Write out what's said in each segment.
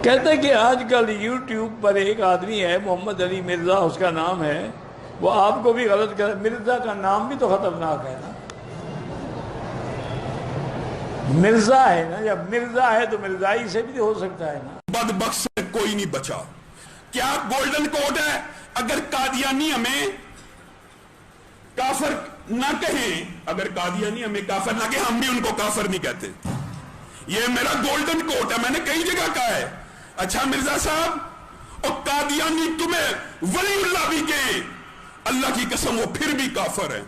کہتے ہیں کہ آج کل یوٹیوب پر ایک آدمی ہے محمد علی مرزا اس کا نام ہے، وہ آپ کو بھی غلط کر، مرزا کا نام بھی تو خطرناک ہے نا، مرزا ہے نا، جب مرزا ہے تو مرزائی سے بھی ہو سکتا ہے نا۔ بدبخت سے کوئی نہیں بچا۔ کیا گولڈن کوڈ ہے؟ اگر قادیانی ہمیں کافر نہ کہیں، اگر قادیانی ہمیں کافر نہ کہیں، ہم بھی ان کو کافر نہیں کہتے۔ یہ میرا گولڈن کوڈ ہے، میں نے کئی جگہ کہا ہے۔ اچھا مرزا صاحب، اور قادیانی تمہیں ولی اللہ بھی کہے، اللہ کی قسم وہ پھر بھی کافر ہے۔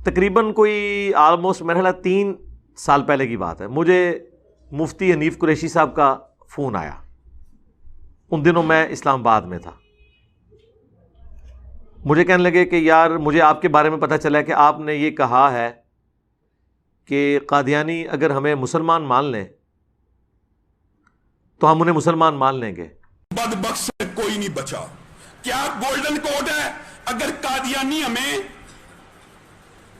تقریباً کوئی آلموسٹ میرا خیال 3 سال پہلے کی بات ہے، مجھے مفتی حنیف قریشی صاحب کا فون آیا۔ ان دنوں میں اسلام آباد میں تھا۔ مجھے کہنے لگے کہ یار مجھے آپ کے بارے میں پتہ چلا ہے کہ آپ نے یہ کہا ہے کہ قادیانی اگر ہمیں مسلمان مان لیں تو ہم انہیں مسلمان مان لیں گے۔ بدبخت سے کوئی نہیں بچا۔ کیا گولڈن کوڈ ہے؟ اگر قادیانی ہمیں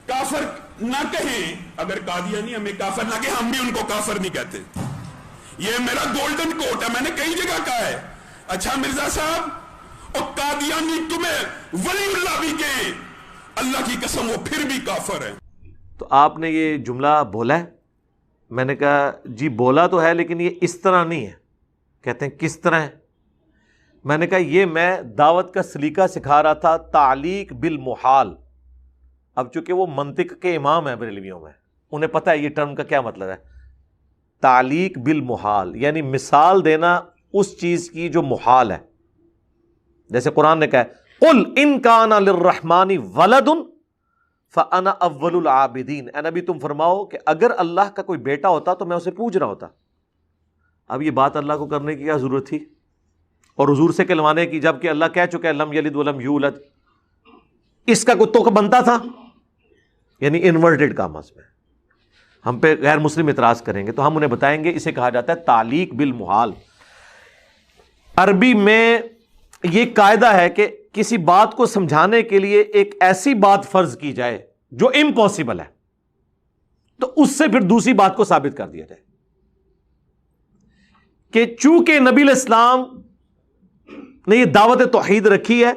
کافر نہ کہیں، اگر قادیانی ہمیں کافر نہ کہیں، ہم بھی ان کو کافر نہیں کہتے۔ یہ میرا گولڈن کوڈ ہے، میں نے کئی جگہ کہا ہے۔ اچھا مرزا صاحب، اور قادیانی تمہیں ولی اللہ بھی کہے، اللہ کی قسم وہ پھر بھی کافر ہے۔ تو آپ نے یہ جملہ بولا ہے؟ میں نے کہا جی بولا تو ہے، لیکن یہ اس طرح نہیں ہے۔ کہتے ہیں کس طرح ہے؟ میں نے کہا یہ میں دعوت کا سلیقہ سکھا رہا تھا، تعلیق بالمحال۔ اب چونکہ وہ منطق کے امام ہیں بریلویوں میں، انہیں پتہ ہے یہ ٹرم کا کیا مطلب ہے۔ تعلیق بالمحال یعنی مثال دینا اس چیز کی جو محال ہے۔ جیسے قرآن نے کہا ہے قل ان کان للرحمن ولد فانا اول العابدین، اے نبی تم فرماؤ کہ اگر اللہ کا کوئی بیٹا ہوتا تو میں اسے پوج رہا ہوتا۔ اب یہ بات اللہ کو کرنے کی کیا ضرورت تھی اور حضور سے کہلوانے کی، جب کہ اللہ کہہ چکا ہے لم یلد ولم یولد۔ اس کا کوئی توقع بنتا تھا؟ یعنی انورٹڈ کاماز میں ہم پہ غیر مسلم اعتراض کریں گے تو ہم انہیں بتائیں گے اسے کہا جاتا ہے تعلیق بالمحال۔ عربی میں یہ قاعدہ ہے کہ کسی بات کو سمجھانے کے لیے ایک ایسی بات فرض کی جائے جو امپاسبل ہے، تو اس سے پھر دوسری بات کو ثابت کر دیا جائے کہ چونکہ نبی علیہ السلام نے یہ دعوت توحید رکھی ہے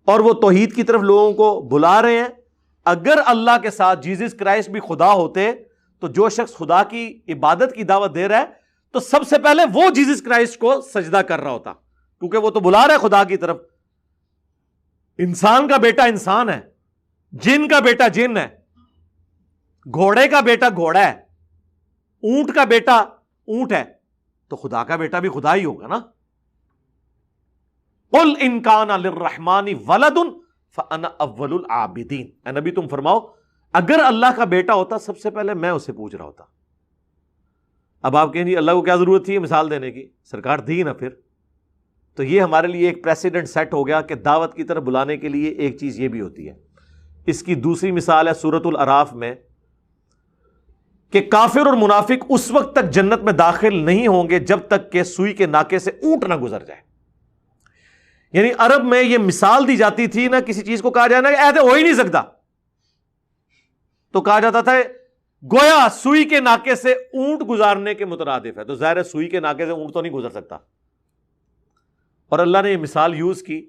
اور وہ توحید کی طرف لوگوں کو بلا رہے ہیں، اگر اللہ کے ساتھ جیزس کرائسٹ بھی خدا ہوتے تو جو شخص خدا کی عبادت کی دعوت دے رہا ہے تو سب سے پہلے وہ جیزس کرائسٹ کو سجدہ کر رہا ہوتا، کیونکہ وہ تو بلا رہا ہے خدا کی طرف۔ انسان کا بیٹا انسان ہے، جن کا بیٹا جن ہے، گھوڑے کا بیٹا گھوڑا ہے، اونٹ کا بیٹا اونٹ ہے، تو خدا کا بیٹا بھی خدا ہی ہوگا نا۔ قل ان کان للرحمن ولد فانا اول العابدین، اے نبی تم فرماؤ اگر اللہ کا بیٹا ہوتا سب سے پہلے میں اسے پوچھ رہا ہوتا۔ اب آپ کہیں جی اللہ کو کیا ضرورت تھی مثال دینے کی، سرکار دی نا پھر۔ تو یہ ہمارے لیے ایک پریسیڈنٹ سیٹ ہو گیا کہ دعوت کی طرف بلانے کے لیے ایک چیز یہ بھی ہوتی ہے۔ اس کی دوسری مثال ہے سورۃ الاعراف میں کہ کافر اور منافق اس وقت تک جنت میں داخل نہیں ہوں گے جب تک کہ سوئی کے ناکے سے اونٹ نہ گزر جائے۔ یعنی عرب میں یہ مثال دی جاتی تھی نا، کسی چیز کو کہا جائے نا کہ ایسے ہو ہی نہیں سکتا، تو کہا جاتا تھا گویا سوئی کے ناکے سے اونٹ گزارنے کے مترادف ہے، تو ظاہر ہے سوئی کے ناکے سے اونٹ تو نہیں گزر سکتا۔ اور اللہ نے یہ مثال یوز کی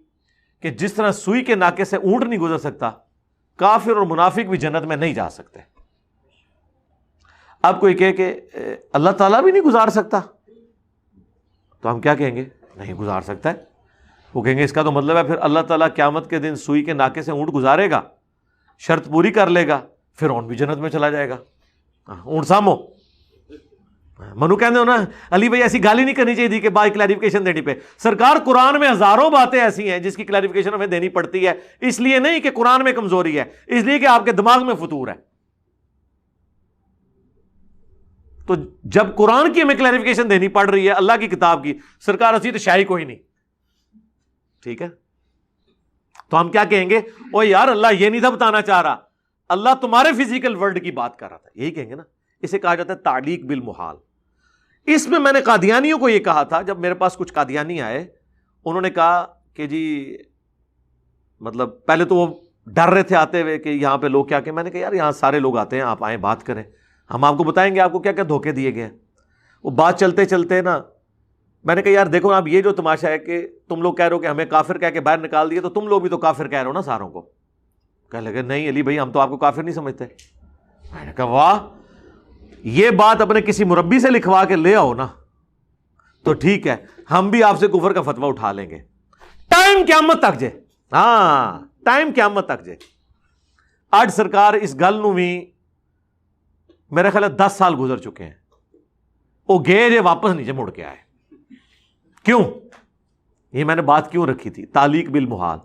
کہ جس طرح سوئی کے ناکے سے اونٹ نہیں گزر سکتا، کافر اور منافق بھی جنت میں نہیں جا سکتے۔ اب کوئی کہے کہ اللہ تعالیٰ بھی نہیں گزار سکتا، تو ہم کیا کہیں گے؟ نہیں گزار سکتا ہے۔ وہ کہیں گے اس کا تو مطلب ہے پھر اللہ تعالیٰ قیامت کے دن سوئی کے ناکے سے اونٹ گزارے گا، شرط پوری کر لے گا، پھر اونٹ بھی جنت میں چلا جائے گا۔ اونٹ سامو منو کہنے ہو نا علی بھائی ایسی گالی نہیں کرنی چاہیے تھی کہ بائی کلیریفیکیشن دینی پہ۔ سرکار قرآن میں ہزاروں باتیں ایسی ہیں جس کی کلیریفیکیشن ہمیں دینی پڑتی ہے، اس لیے نہیں کہ قرآن میں کمزوری ہے، اس لیے کہ آپ کے دماغ میں فطور ہے۔ تو جب قرآن کی ہمیں کلیریفیکیشن دینی پڑ رہی ہے اللہ کی کتاب کی، سرکار اسی تو شاہی کوئی نہیں، ٹھیک ہے؟ تو ہم کیا کہیں گے؟ او یار اللہ یہ نہیں تھا بتانا چاہ رہا، اللہ تمہارے فزیکل ورلڈ کی بات کر رہا تھا، یہی کہیں گے نا۔ اسے کہا جاتا ہے تعلیق بالمحال۔ اس میں میں نے قادیانیوں کو یہ کہا تھا، جب میرے پاس کچھ قادیانی آئے، انہوں نے کہا کہ جی مطلب پہلے تو وہ ڈر رہے تھے آتے ہوئے کہ یہاں پہ لوگ کیا کہ، میں نے کہا یار یہاں سارے لوگ آتے ہیں، آپ آئیں بات کریں، ہم آپ کو بتائیں گے آپ کو کیا کیا دھوکے دیے گئے ہیں۔ وہ بات چلتے چلتے نا میں نے کہا یار دیکھو اب یہ جو تماشا ہے کہ تم لوگ کہہ رہے ہو کہ ہمیں کافر کہہ کے باہر نکال دیے، تو تم لوگ بھی تو کافر کہہ رہے ہو نا ساروں کو. کہنے لگے نہیں علی بھائی ہم تو آپ کو کافر نہیں سمجھتے. میں نے کہا واہ، یہ بات اپنے کسی مربی سے لکھوا کے لے آؤ نا تو ٹھیک ہے، ہم بھی آپ سے کفر کا فتویٰ اٹھا لیں گے. ٹائم قیامت تک جے، ہاں ٹائم قیامت تک جے. آج سرکار اس گل نو بھی میرے خیال 10 سال گزر چکے ہیں، وہ گئے جے واپس نہیں جے مڑ کے آئے. کیوں؟ یہ میں نے بات کیوں رکھی تھی، تعلیق بالمحال.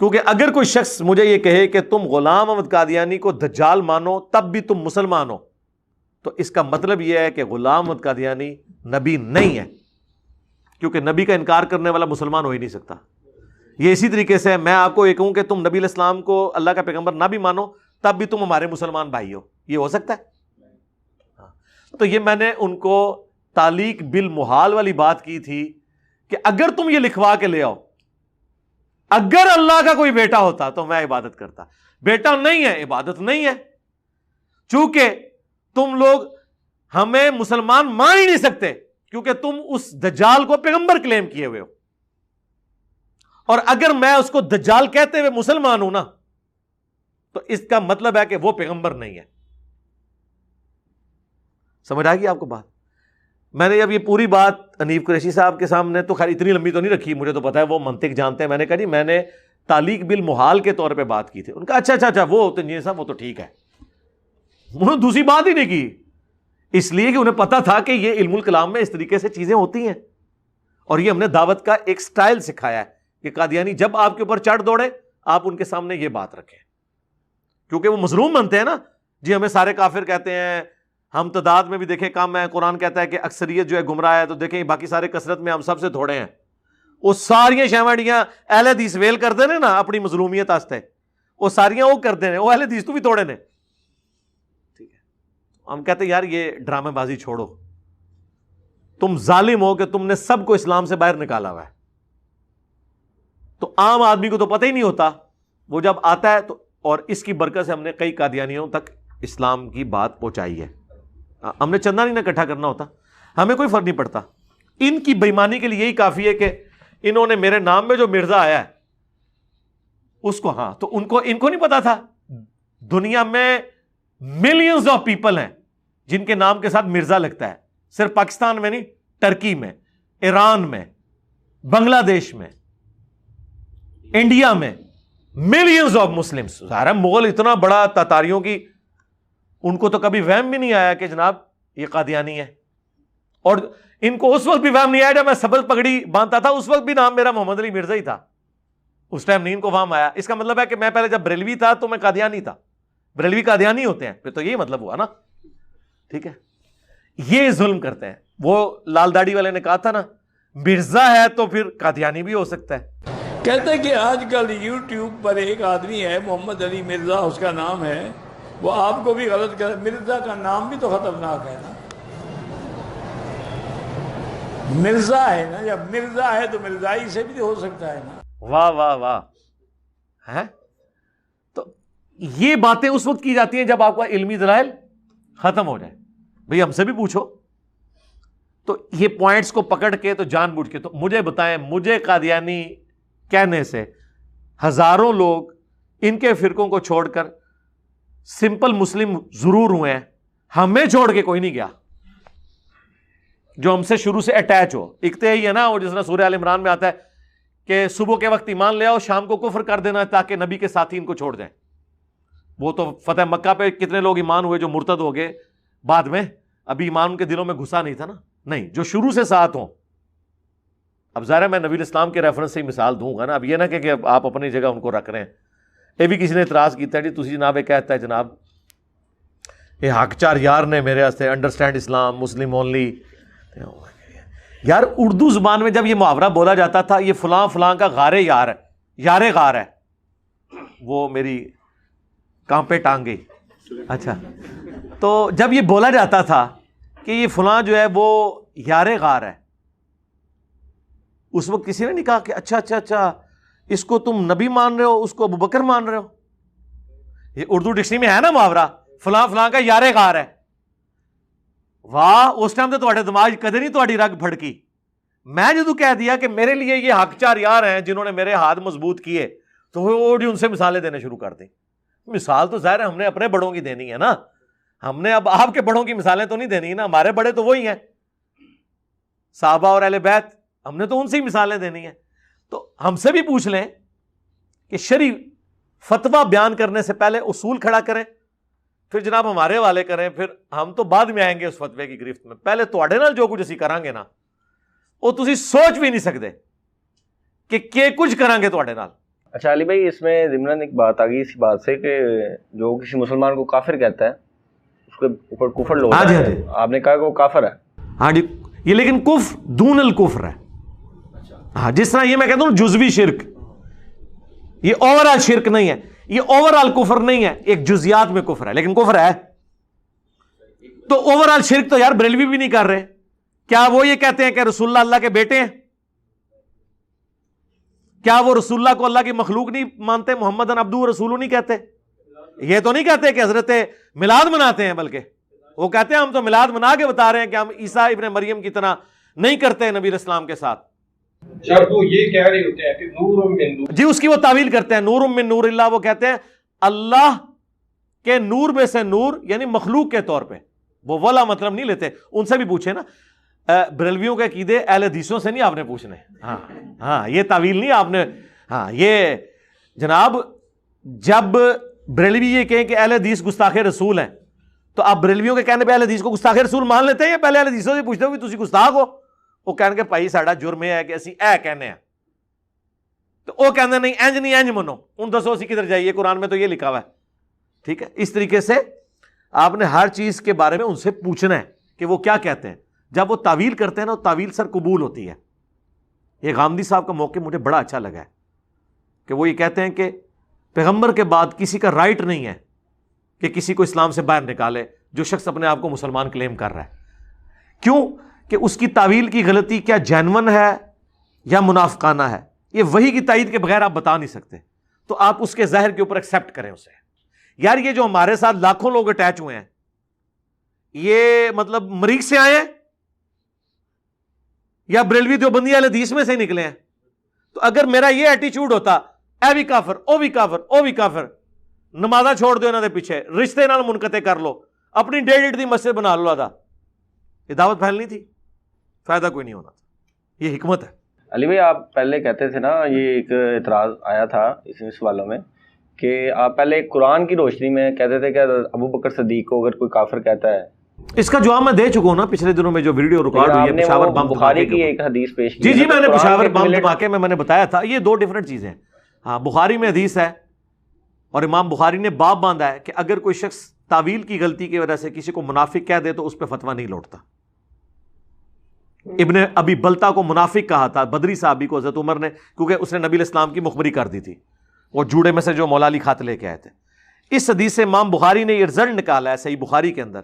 کیونکہ اگر کوئی شخص مجھے یہ کہے کہ تم غلام احمد قادیانی کو دجال مانو تب بھی تم مسلمان ہو، تو اس کا مطلب یہ ہے کہ غلام احمد قادیانی نبی نہیں ہے، کیونکہ نبی کا انکار کرنے والا مسلمان ہو ہی نہیں سکتا. یہ اسی طریقے سے میں آپ کو یہ کہوں کہ تم نبی علیہ السلام کو اللہ کا پیغمبر نہ بھی مانو تب بھی تم ہمارے مسلمان بھائی ہو، یہ ہو سکتا ہے؟ تو یہ میں نے ان کو تعلیق بالمحال والی بات کی تھی کہ اگر تم یہ لکھوا کے لے آؤ اگر اللہ کا کوئی بیٹا ہوتا تو میں عبادت کرتا. بیٹا نہیں ہے، عبادت نہیں ہے. چونکہ تم لوگ ہمیں مسلمان مان ہی نہیں سکتے کیونکہ تم اس دجال کو پیغمبر کلیم کیے ہوئے ہو، اور اگر میں اس کو دجال کہتے ہوئے مسلمان ہوں نا تو اس کا مطلب ہے کہ وہ پیغمبر نہیں ہے. سمجھ آئے گی آپ کو بات؟ میں نے اب یہ پوری بات انیف قریشی صاحب کے سامنے تو خیر اتنی لمبی تو نہیں رکھی، مجھے تو پتا ہے وہ منطق جانتے ہیں. میں نے کہا جی میں نے تعلیق بالمحال کے طور پہ بات کی تھی. ان کا اچھا وہ تو یہ صاحب وہ تو ٹھیک ہے. انہوں نے دوسری بات ہی نہیں کی، اس لیے کہ انہیں پتا تھا کہ یہ علم الکلام میں اس طریقے سے چیزیں ہوتی ہیں، اور یہ ہم نے دعوت کا ایک سٹائل سکھایا ہے کہ قادیانی جب آپ کے اوپر چڑھ دوڑے آپ ان کے سامنے یہ بات رکھیں، کیونکہ وہ مظلوم بنتے ہیں نا. جی ہمیں سارے کافر کہتے ہیں، ہم تعداد میں بھی دیکھیں کم ہے، قرآن کہتا ہے کہ اکثریت جو ہے گمراہ ہے، تو دیکھیں باقی سارے کثرت میں ہم سب سے تھوڑے ہیں. وہ ساریاں شیوڑیاں اہل حدیث ویل کرتے ہیں نا اپنی مظلومیت واسطے، وہ ساریاں وہ کرتے ہیں، وہ اہل حدیث تو بھی توڑے نے. ٹھیک ہے، ہم کہتے ہیں یار یہ ڈرامے بازی چھوڑو، تم ظالم ہو کہ تم نے سب کو اسلام سے باہر نکالا ہوا ہے. تو عام آدمی کو تو پتہ ہی نہیں ہوتا، وہ جب آتا ہے تو، اور اس کی برکت سے ہم نے کئی قادیانیوں تک اسلام کی بات پہنچائی ہے. ہم نے چندہ نہیں نہ اکٹھا کرنا ہوتا، ہمیں کوئی فرق نہیں پڑتا. ان کی بےایمانی کے لیے یہی کافی ہے کہ انہوں نے میرے نام میں جو مرزا آیا ہے اس کو، ہاں تو ان کو نہیں پتا تھا دنیا میں ملینز آف پیپل ہیں جن کے نام کے ساتھ مرزا لگتا ہے. صرف پاکستان میں نہیں، ٹرکی میں، ایران میں، بنگلہ دیش میں، انڈیا میں ملینز آف مسلمس. ظاہر مغل اتنا بڑا تاتاریوں کی، ان کو تو کبھی وہم بھی نہیں آیا کہ جناب یہ قادیانی ہے. اور ان کو اس وقت بھی وہم نہیں آیا جب میں سبز پگڑی باندھتا تھا، اس وقت بھی نام میرا محمد علی مرزا ہی تھا. اس ٹائم نہیں ان کو وہم آیا. اس کا مطلب ہے کہ میں پہلے جب بریلوی تھا تو میں قادیانی تھا. بریلوی قادیانی ہوتے ہیں پھر تو یہی مطلب ہوا نا. ٹھیک ہے، یہ ظلم کرتے ہیں. وہ لال داڑھی والے نے کہا تھا نا مرزا ہے تو پھر قادیانی بھی ہو سکتا ہے. کہتے ہیں کہ آج کل یوٹیوب پر ایک آدمی ہے محمد علی مرزا اس کا نام ہے، وہ آپ کو بھی غلط کہتا ہے. مرزا کا نام بھی تو خطرناک ہے نا، مرزا ہے نا، جب مرزا ہے تو مرزائی سے بھی ہو سکتا ہے نا. واہ واہ واہ. ہے تو یہ باتیں اس وقت کی جاتی ہیں جب آپ کا علمی دلائل ختم ہو جائے. بھئی ہم سے بھی پوچھو. تو یہ پوائنٹس کو پکڑ کے تو جان بوجھ کے تو مجھے بتائیں، مجھے قادیانی کہنے سے ہزاروں لوگ ان کے فرقوں کو چھوڑ کر سمپل مسلم ضرور ہوئے ہیں، ہمیں چھوڑ کے کوئی نہیں گیا جو ہم سے شروع سے اٹیچ ہو. ایک تو یہی ہے نا، اور جس طرح سورہ آل عمران میں آتا ہے کہ صبح کے وقت ایمان لے آؤ، شام کو کفر کر دینا تاکہ نبی کے ساتھی ان کو چھوڑ جائیں. وہ تو فتح مکہ پہ کتنے لوگ ایمان ہوئے جو مرتد ہو گئے بعد میں، ابھی ایمان ان کے دلوں میں گھسا نہیں تھا نا. نہیں، جو شروع سے ساتھ ہوں. اب ظاہر ہے میں نبی الاسلام کے ریفرنس سے ہی مثال دوں گا نا. اب یہ نہ کہ آپ اپنی جگہ ان کو رکھ رہے ہیں. یہ بھی کسی نے اعتراض کیتا ہے جی تسی جناب یہ کہتا ہے جناب یہ حق چار یار نے میرے واسطے انڈرسٹینڈ اسلام مسلم اونلی. یار اردو زبان میں جب یہ محاورہ بولا جاتا تھا یہ فلاں فلاں کا غار یار ہے، یار غار ہے، وہ میری کہاں پہ ٹانگ گئی. اچھا، تو جب یہ بولا جاتا تھا کہ یہ فلاں جو ہے وہ یار غار ہے، اس وقت کسی نے نہیں کہا کہ اچھا اس کو تم نبی مان رہے ہو، اس کو ابوبکر مان رہے ہو. یہ اردو ڈکشنری میں ہے نا محاورہ، فلاں فلاں کا یار غار ہے. واہ, اس ٹائم تو تھوڑے دماغ کدے نہیں تھوڑی رگ پھڑکی. میں جدو کہہ دیا کہ میرے لیے یہ حق چار یار ہیں جنہوں نے میرے ہاتھ مضبوط کیے, تو وہ ان سے مثالیں دینے شروع کر دیں. مثال تو ظاہر ہے ہم نے اپنے بڑوں کی دینی ہے نا, ہم نے اب آپ کے بڑوں کی مثالیں تو نہیں دینی نا, ہمارے بڑے تو وہی ہیں صحابہ اور اہل بیت, ہم نے تو ان سے ہی مثالیں دینی ہیں. تو ہم سے بھی پوچھ لیں کہ شرعی فتویٰ بیان کرنے سے پہلے اصول کھڑا کریں, پھر جناب ہمارے والے کریں, پھر ہم تو بعد میں آئیں گے اس فتوے کی گرفت میں. پہلے تواڈے نال جو کچھ اسی کریں گے نا, وہ تسی سوچ بھی نہیں سکتے کہ کچھ کریں گے تواڈے نال. اچھا علی بھائی, اس میں ضمن ایک بات آ گئی اسی بات سے کہ جو کسی مسلمان کو کافر کہتا ہے اس کے اوپر کفر لوگ, آپ نے کہا کہ وہ کافر ہے. ہاں جی, یہ لیکن کفر دون الکفر ہے. ہاں, جس طرح یہ میں کہتا ہوں جزوی شرک, یہ اوور آل شرک نہیں ہے, یہ اوور آل کفر نہیں ہے, ایک جزیات میں کفر ہے لیکن کفر ہے. تو اوور آل شرک تو یار بریلوی بھی نہیں کر رہے. کیا وہ یہ کہتے ہیں کہ رسول اللہ کے بیٹے ہیں؟ کیا وہ رسول اللہ کو اللہ کی مخلوق نہیں مانتے, محمد عبدہ رسول نہیں کہتے؟ یہ تو نہیں کہتے کہ حضرت میلاد مناتے ہیں, بلکہ وہ کہتے ہیں ہم تو میلاد منا کے بتا رہے ہیں کہ ہم عیسیٰ ابن مریم کی طرح نہیں کرتے نبی اسلام کے ساتھ. جب وہ یہ کہہ رہے ہوتے ہیں کہ نور من نور, جی اس کی وہ تعویل کرتے ہیں نور من نور اللہ, وہ کہتے ہیں اللہ کے نور میں سے نور یعنی مخلوق کے طور پہ, وہ والا مطلب نہیں لیتے. ان سے بھی پوچھے نا, بریلویوں کے عقیدے اہل حدیثوں سے نہیں آپ نے پوچھنے. ہاں یہ تعویل نہیں آپ نے. ہاں یہ جناب جب بریلوی یہ کہیں کہ اہل حدیث گستاخ رسول ہیں, تو آپ بریلویوں کے کہنے پہ اہل حدیث کو گستاخ رسول مان لیتے ہیں, یا پہلے اہل حدیثوں سے پوچھتے ہو کہ تسی گستاخ ہو؟ وہ کہنے کہ بھائی ساڈا جرم ہے کہ اسی اے کہنے ہیں, تو وہ کہنے نہیں انج نہیں انج منو, ان دسو اسی کدھر جائیے, قرآن میں تو یہ لکھا ہوا ہے. ٹھیک ہے, اس طریقے سے آپ نے ہر چیز کے بارے میں ان سے پوچھنا ہے کہ وہ کیا کہتے ہیں. جب وہ تعویل کرتے ہیں نا, تعویل سر قبول ہوتی ہے. یہ غامدی صاحب کا موقع مجھے بڑا اچھا لگا ہے کہ وہ یہ کہتے ہیں کہ پیغمبر کے بعد کسی کا رائٹ نہیں ہے کہ کسی کو اسلام سے باہر نکالے جو شخص اپنے آپ کو مسلمان کلیم کر رہا ہے. کیوں کہ اس کی تعویل کی غلطی کیا جینون ہے یا منافقانہ ہے, یہ وحی کی تائید کے بغیر آپ بتا نہیں سکتے. تو آپ اس کے ظاہر کے اوپر ایکسیپٹ کریں اسے. یار یہ جو ہمارے ساتھ لاکھوں لوگ اٹیچ ہوئے ہیں, یہ مطلب مریخ سے آئے ہیں یا بریلوی دیوبندی اہل حدیث میں سے نکلے ہیں؟ تو اگر میرا یہ ایٹیچیوڈ ہوتا اے بھی کافر او بھی کافر او بھی کافر, نمازاں چھوڑ دو انہوں نے پیچھے, رشتے نال منقطع کر لو, اپنی 1.5 دی مسجد بنا لو, تھا یہ دعوت پھیلنی تھی, فائدہ کوئی نہیں ہونا تھا. یہ حکمت ہے. علی بھائی آپ پہلے کہتے تھے نا, یہ ایک اعتراض آیا تھا اس سوالوں میں کہ آپ پہلے قرآن کی روشنی میں کہتے تھے کہ ابو بکر صدیق کو اگر کوئی کافر کہتا ہے, اس کا جواب میں دے چکا ہوں نا پچھلے دنوں میں جو ویڈیو ریکارڈ ہوئی ہے پشاور بم بخاری کی ایک حدیث پیش کی. جی میں نے پشاور بم دھماکے میں نے بتایا تھا, یہ دو ڈیفرنٹ چیزیں ہیں. ہاں بخاری میں حدیث ہے اور امام بخاری نے باب باندھا ہے کہ اگر کوئی شخص تعویل کی غلطی کی وجہ سے کسی کو منافق کہہ دے تو اس پہ فتویٰ نہیں لوٹتا. ابن ابی بلتا کو منافق کہا تھا بدری صحابی کو حضرت عمر نے, کیونکہ اس نے نبی الاسلام کی مخبری کر دی تھی, وہ جوڑے میں سے جو مولا علی خط لے کے آئے تھے. اس حدیث سے امام بخاری نے یہ رزلٹ نکالا ہے صحیح بخاری کے اندر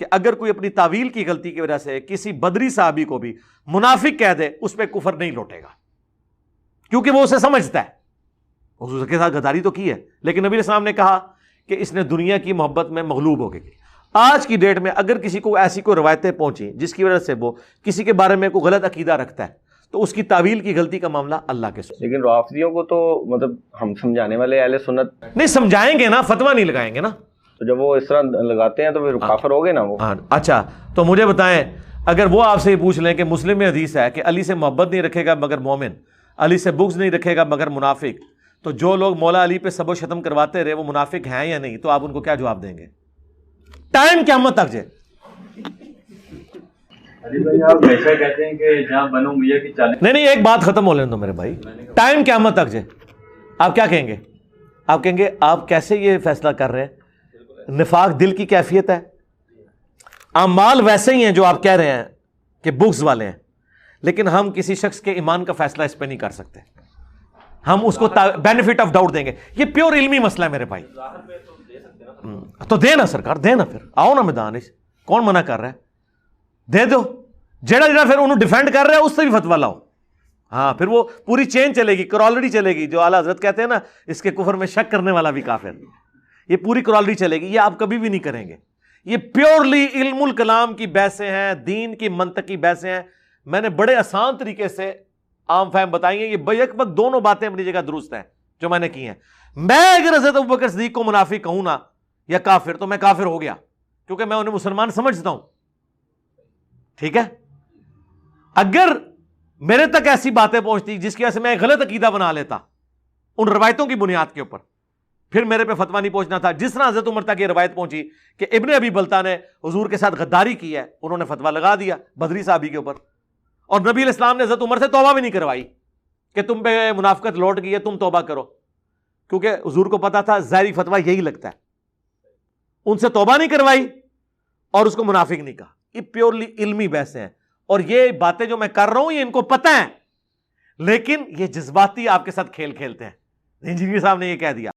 کہ اگر کوئی اپنی تعویل کی غلطی کی وجہ سے کسی بدری صحابی کو بھی منافق کہہ دے اس پہ کفر نہیں لوٹے گا, کیونکہ وہ اسے سمجھتا ہے. اس کے ساتھ غداری تو کی ہے, لیکن نبی الاسلام نے کہا کہ اس نے دنیا کی محبت میں مغلوب ہو گئی. آج کی ڈیٹ میں اگر کسی کو ایسی کوئی روایتیں پہنچیں جس کی وجہ سے وہ کسی کے بارے میں کوئی غلط عقیدہ رکھتا ہے, تو اس کی تعویل کی غلطی کا معاملہ اللہ کے ساتھ. لیکن رافضیوں کو تو مطلب ہم سمجھانے والے اہل سنت نہیں سمجھائیں گے نا, فتویٰ نہیں لگائیں گے نا. تو جب وہ اس طرح لگاتے ہیں تو پھر کافر ہو گئے نا وہ. اچھا تو مجھے بتائیں, اگر وہ آپ سے یہ پوچھ لیں کہ مسلم میں حدیث ہے کہ علی سے محبت نہیں رکھے گا مگر مومن, علی سے بغض نہیں رکھے گا مگر منافق, تو جو لوگ مولا علی پہ سب و شتم کرواتے رہے وہ منافق ہیں یا نہیں, تو آپ ان کو کیا جواب دیں گے؟ ٹائم قیامت تک جائے. علی بھائی آپ ایسا کہتے ہیں کہ جہاں بنو میاں کی چالیں, نہیں ایک بات ختم ہو لینے دو میرے بھائی, ٹائم قیامت تک جائے. آپ کیا کہیں گے؟ آپ کہیں گے آپ کیسے یہ فیصلہ کر رہے ہیں, نفاق دل کی کیفیت ہے, اعمال ویسے ہی ہیں جو آپ کہہ رہے ہیں کہ بغض والے ہیں, لیکن ہم کسی شخص کے ایمان کا فیصلہ اس پہ نہیں کر سکتے, ہم اس کو بینیفٹ آف ڈاؤٹ دیں گے. یہ پیور علمی مسئلہ ہے میرے بھائی. تو دے نا سرکار, دے نا, پھر آؤ نا میدان, کون منع کر رہا ہے, دے دو. جڑا پھر انہوں ڈیفینڈ کر رہا ہے اس سے بھی فتویٰ لاؤ. ہاں پھر وہ پوری چین چلے گی, کرالری چلے گی, جو اعلیٰ حضرت کہتے ہیں نا اس کے کفر میں شک کرنے والا بھی کافر, یہ پوری کرالری چلے گی. یہ آپ کبھی بھی نہیں کریں گے. یہ پیورلی علم الکلام کی بحثیں ہیں، دین کی منطقی بحثیں ہیں. میں نے بڑے آسان طریقے سے عام فہم بتائی ہیں. یہ بیک وقت دونوں باتیں اپنی جگہ درست ہیں جو میں نے کی ہیں. میں اگر حضرت ابوبکر صدیق کو منافق کہوں نا یا کافر تو میں کافر ہو گیا، کیونکہ میں انہیں مسلمان سمجھتا ہوں. ٹھیک ہے؟ اگر میرے تک ایسی باتیں پہنچتی جس کی وجہ سے میں غلط عقیدہ بنا لیتا ان روایتوں کی بنیاد کے اوپر، پھر میرے پہ فتویٰ نہیں پہنچنا تھا. جس طرح حضرت عمر تک یہ روایت پہنچی کہ ابن ابی بلتہ نے حضور کے ساتھ غداری کی ہے، انہوں نے فتویٰ لگا دیا بدری صحابی کے اوپر، اور نبی علیہ السلام نے حضرت عمر سے توبہ بھی نہیں کروائی کہ تم پہ منافقت لوٹ گئی ہے، تم توبہ کرو، کیونکہ حضور کو پتا تھا ظاہری فتویٰ یہی لگتا ہے. ان سے توبہ نہیں کروائی اور اس کو منافق نہیں کہا. یہ پیورلی علمی بحثیں ہیں، اور یہ باتیں جو میں کر رہا ہوں یہ ان کو پتہ ہیں، لیکن یہ جذباتی آپ کے ساتھ کھیل کھیلتے ہیں. انجینئر صاحب نے یہ کہہ دیا.